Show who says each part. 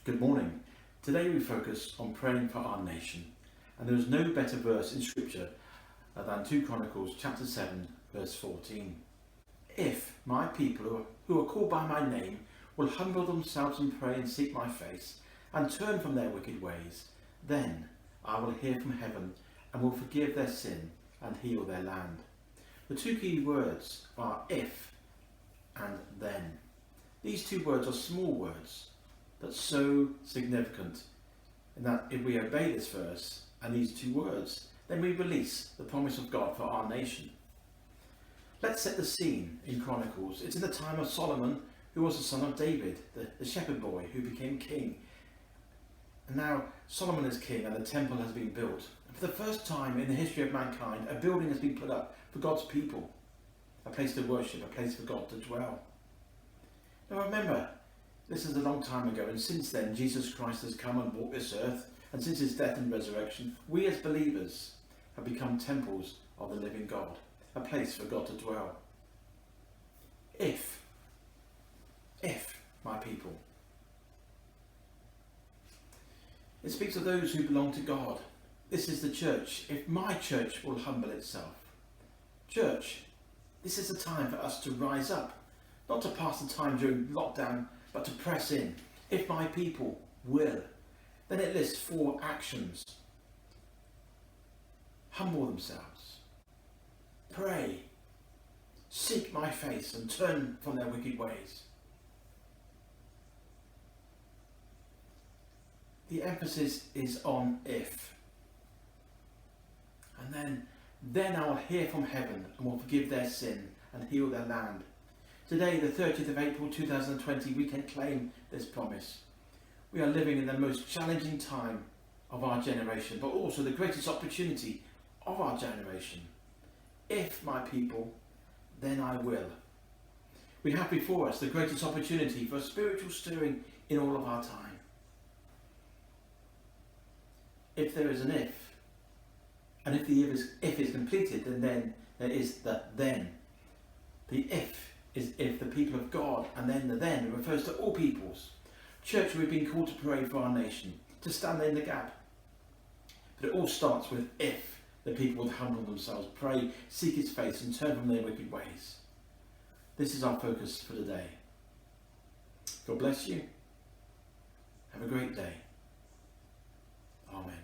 Speaker 1: Good morning. Today we focus on praying for our nation, and there is no better verse in Scripture than 2 Chronicles chapter 7 verse 14. If my people who are called by my name will humble themselves and pray and seek my face and turn from their wicked ways, then I will hear from heaven and will forgive their sin and heal their land. The two key words are if and then. These two words are small words, but so significant in that if we obey this verse and these two words, then we release the promise of God for our nation. Let's set the scene in Chronicles. It's in the time of Solomon, who was the son of David, the shepherd boy who became king. And now Solomon is king and the temple has been built. And for the first time in the history of mankind, a building has been put up for God's people. A place to worship, a place for God to dwell. Now remember, this is a long time ago, and since then Jesus Christ has come and walked this earth, and since his death and resurrection, we as believers have become temples of the living God, a place for God to dwell. If my people. It speaks of those who belong to God. This is the church. If my church will humble itself. Church, this is a time for us to rise up, not to pass the time during lockdown, but to press in. If my people will. Then it lists 4 actions. Humble themselves. Pray. Seek my face and turn from their wicked ways. The emphasis is on if. And then I will hear from heaven and will forgive their sin and heal their land. Today, the 30th of April 2020, we can claim this promise. We are living in the most challenging time of our generation, but also the greatest opportunity of our generation. If my people, then I will. We have before us the greatest opportunity for a spiritual stirring in all of our time. If there is an if, and if the if is completed, then there is the then. The if is if the people of God, and then the then refers to all peoples. Church, we've been called to pray for our nation, to stand in the gap. But it all starts with if the people would humble themselves, pray, seek his face and turn from their wicked ways. This is our focus for today. God bless you. Have a great day. Amen.